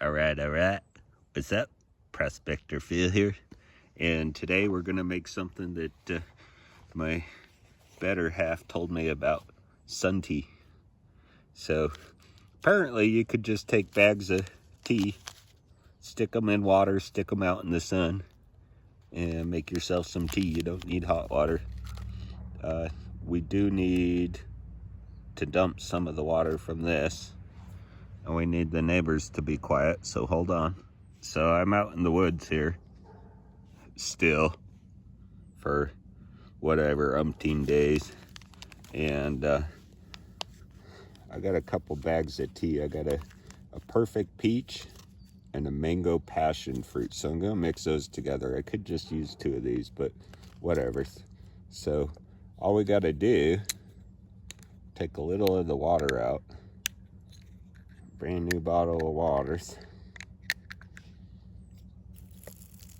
Alright. What's up? Prospector Phil here. And today we're going to make something that my better half told me about, sun tea. So apparently you could just take bags of tea, stick them in water, stick them out in the sun, and make yourself some tea. You don't need hot water. We do need to dump some of the water from this, and we need the neighbors to be quiet, so hold on. So I'm out in the woods here still for whatever umpteen days, and I got a couple bags of tea. I got a perfect peach and a mango passion fruit, so I'm gonna mix those together. I could just use two of these, but whatever. So all we gotta do, take a little of the water out, brand new bottle of waters.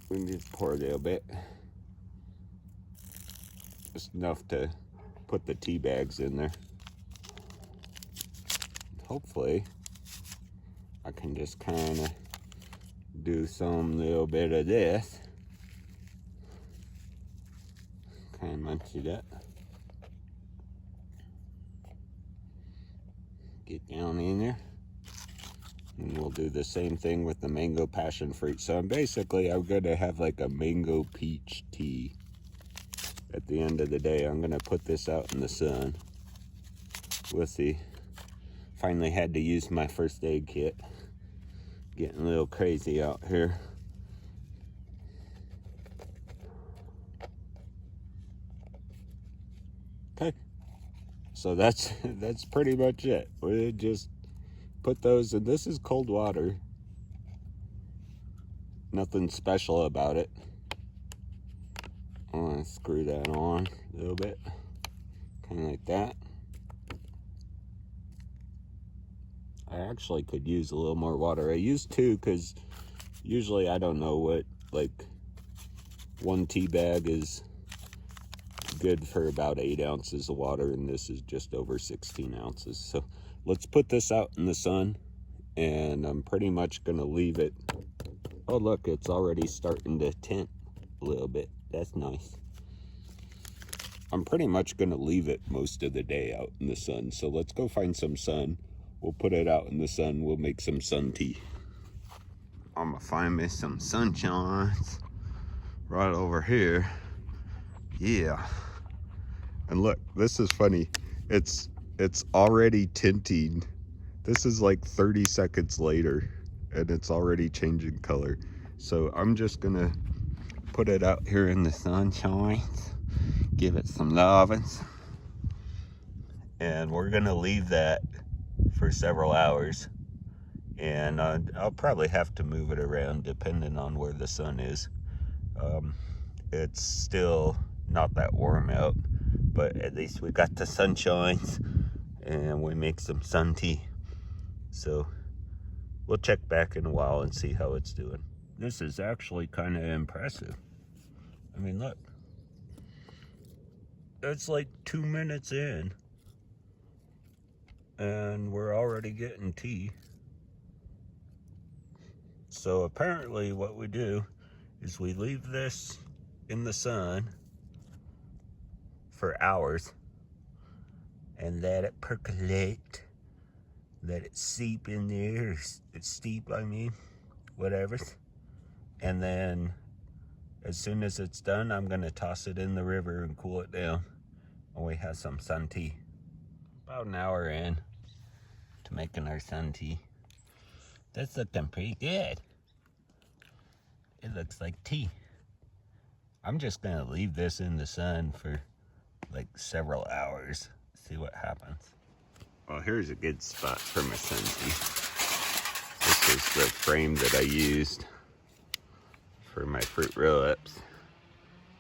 We can just pour a little bit, just enough to put the tea bags in there. Hopefully I can just kind of do some little bit of this, kind of munch it up, get down in there, and we'll do the same thing with the mango passion fruit. So I'm gonna have like a mango peach tea. At the end of the day, I'm gonna put this out in the sun. We'll see. Finally had to use my first aid kit. Getting a little crazy out here. Okay, so that's pretty much it. We just put those in. This is cold water. Nothing special about it. I'm gonna screw that on a little bit, kind of like that. I actually could use a little more water. I used two because usually I don't know what, like, one tea bag is good for about 8 ounces of water, and this is just over 16 ounces. So let's put this out in the sun, and I'm pretty much gonna leave it. Oh look, it's already starting to tint a little bit. That's nice. I'm pretty much gonna leave it most of the day out in the sun. So let's go find some sun. We'll put it out in the sun. We'll make some sun tea. I'm gonna find me some sunshine right over here. Yeah. And look, this is funny. It's already tinting. This is like 30 seconds later, and it's already changing color. So I'm just gonna put it out here in the sunshine, give it some lovins, and we're gonna leave that for several hours. And I'll probably have to move it around depending on where the sun is. It's still not that warm out, but at least we got the sunshine and we make some sun tea. So we'll check back in a while and see how it's doing. This is actually kind of impressive. I mean, look, it's like 2 minutes in and we're already getting tea. So apparently what we do is we leave this in the sun for hours and let it percolate, let it seep in there, it's steep, I mean, whatever. And then as soon as it's done, I'm gonna toss it in the river and cool it down, and we have some sun tea. About an hour in to making our sun tea. That's looking pretty good. It looks like tea. I'm just gonna leave this in the sun for like several hours, see what happens. Well, here's a good spot for my sun tea. This is the frame that I used for my fruit roll-ups.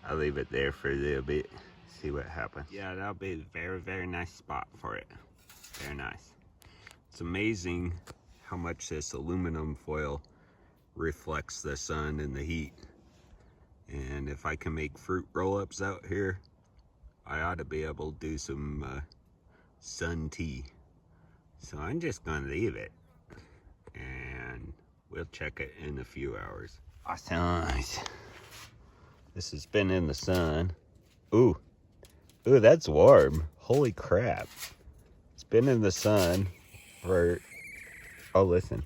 I'll leave it there for a little bit, see what happens. Yeah, that'll be a very, very nice spot for it. Very nice. It's amazing how much this aluminum foil reflects the sun and the heat. And if I can make fruit roll-ups out here, I ought to be able to do some sun tea. So I'm just gonna leave it and We'll check it in a few hours. Awesome. This has been in the sun. Ooh, that's warm. Holy crap. It's been in the sun for, oh, listen.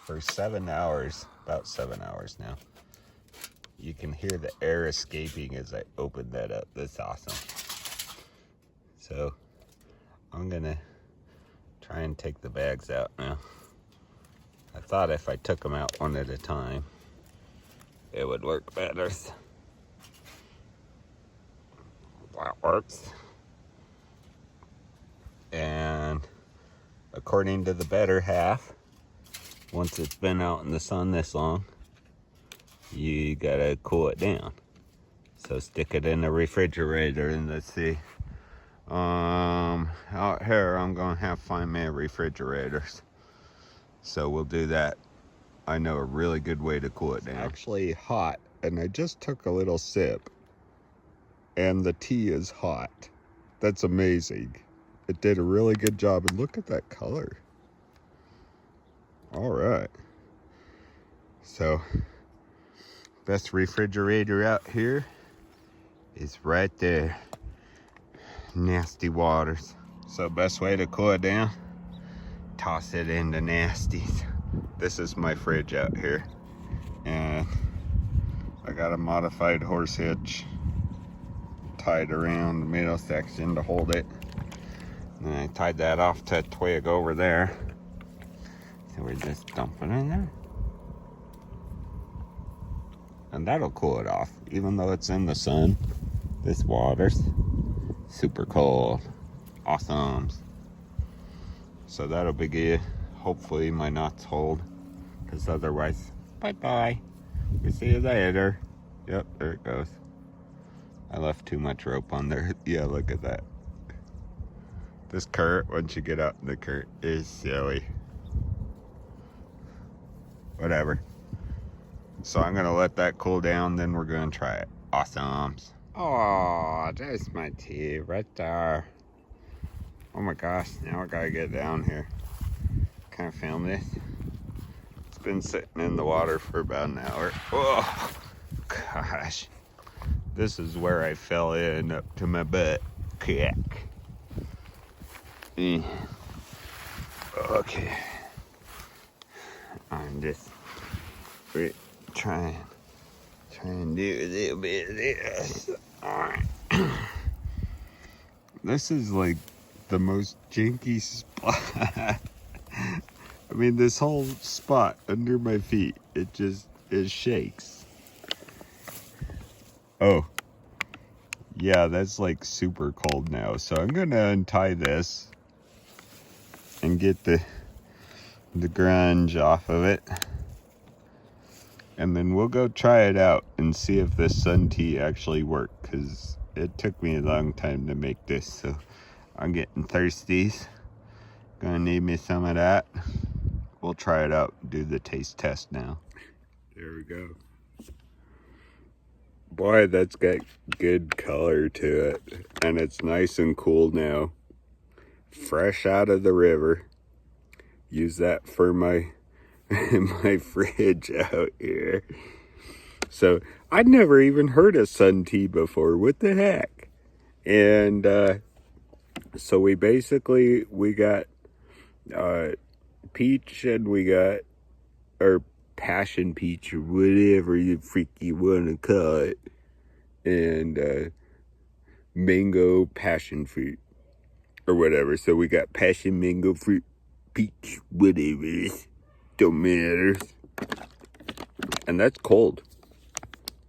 For 7 hours, about 7 hours now. You can hear the air escaping as I open that up. That's awesome. So I'm gonna try and take the bags out now. I thought if I took them out one at a time, it would work better. That works. And according to the better half, once it's been out in the sun this long, you gotta cool it down. So stick it in the refrigerator and let's see. Out here I'm gonna have to find me refrigerators. So we'll do that. I know a really good way to cool it down. It's actually hot, and I just took a little sip, and the tea is hot. That's amazing. It did a really good job, and look at that color. All right. So, best refrigerator out here is right there. Nasty Waters. So best way to cool it down, toss it into Nasty's. This is my fridge out here, and I got a modified horse hitch tied around the middle section to hold it, and I tied that off to a twig over there. So we're just dumping it in there, and that'll cool it off. Even though it's in the sun, this water's super cold. Awesome. So that'll be good. Hopefully my knots hold, because otherwise, bye-bye. We'll see you later. Yep, there it goes. I left too much rope on there. Yeah, look at that. This current, once you get out in the current, is silly. Whatever. So I'm gonna let that cool down, then we're gonna try it. Awesome. Oh, there's my tea right there. Oh my gosh, now I gotta get down here. Can I film this? It's been sitting in the water for about an hour. Oh, gosh. This is where I fell in up to my butt. Kick. Okay. I'm just trying to do a little bit of this. Alright. This is like the most janky spot. I mean, this whole spot under my feet, it shakes. Oh, yeah, that's like super cold now. So I'm gonna untie this and get the grunge off of it. And then we'll go try it out and see if this sun tea actually worked, because it took me a long time to make this. So I'm getting thirsty. Gonna need me some of that. We'll try it out and do the taste test now. There we go. Boy, that's got good color to it. And it's nice and cool now. Fresh out of the river. Use that for my my fridge out here. So I'd never even heard of sun tea before. What the heck? And so we got peach, and we got our passion peach, or whatever you freaky want to call it, and mango passion fruit or whatever. So we got passion, mango fruit, peach, whatever, don't matter. And that's cold,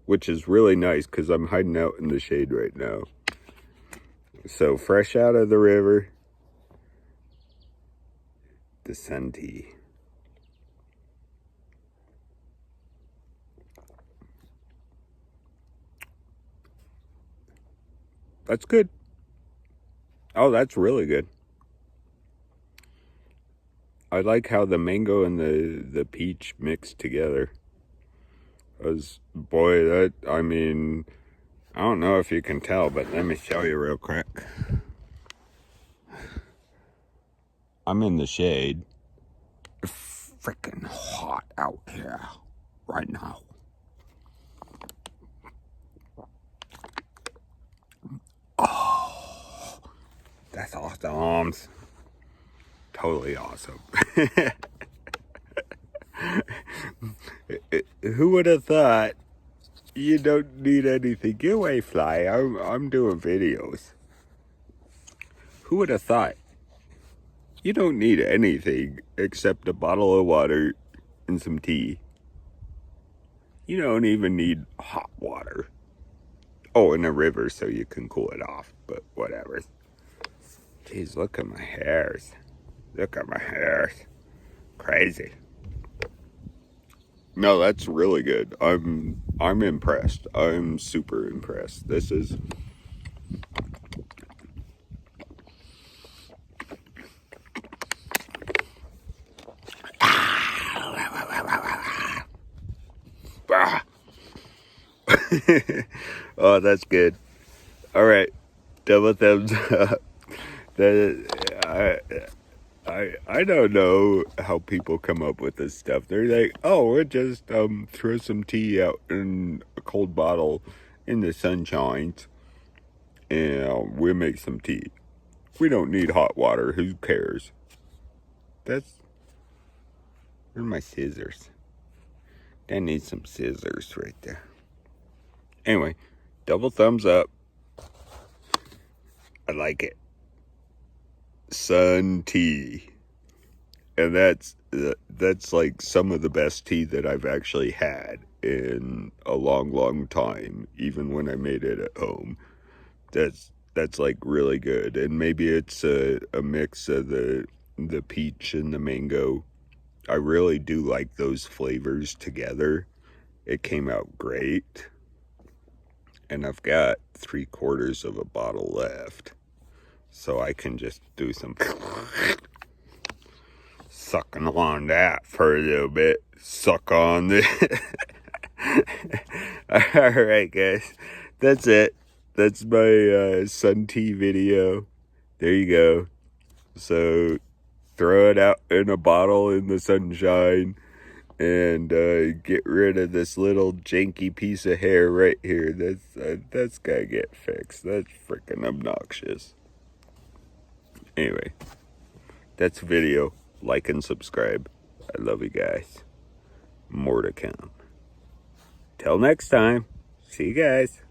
which is really nice because I'm hiding out in the shade right now. So fresh out of the river, the sun tea. That's good. Oh, that's really good. I like how the mango and the peach mix together. Boy, I don't know if you can tell, but let me show you real quick. I'm in the shade. It's freaking hot out here right now. Oh, that's awesome. Totally awesome. Who would have thought you don't need anything? Get away, fly. I'm doing videos. Who would have thought? You don't need anything except a bottle of water and some tea. You don't even need hot water. Oh, and a river so you can cool it off, but whatever. Jeez, look at my hairs. Look at my hairs. Crazy. No, that's really good. I'm impressed. I'm super impressed. This is oh, that's good. All right, double thumbs up. I don't know how people come up with this stuff. They're like, oh, we'll just throw some tea out in a cold bottle in the sunshine, and we'll make some tea. We don't need hot water. Who cares? Where's my scissors? I need some scissors right there. Anyway, double thumbs up. I like it. Sun tea. And that's like some of the best tea that I've actually had in a long time, even when I made it at home. That's like really good. And maybe it's a mix of the peach and the mango. I really do like those flavors together. It came out great. And I've got 3/4 of a bottle left. So I can just do some sucking on that for a little bit. Suck on this. Alright, guys. That's it. That's my sun tea video. There you go. So throw it out in a bottle in the sunshine and get rid of this little janky piece of hair right here. That's gotta get fixed. That's freaking obnoxious. Anyway, that's the video. Like and subscribe. I love you guys. More to come. Till next time. See you guys.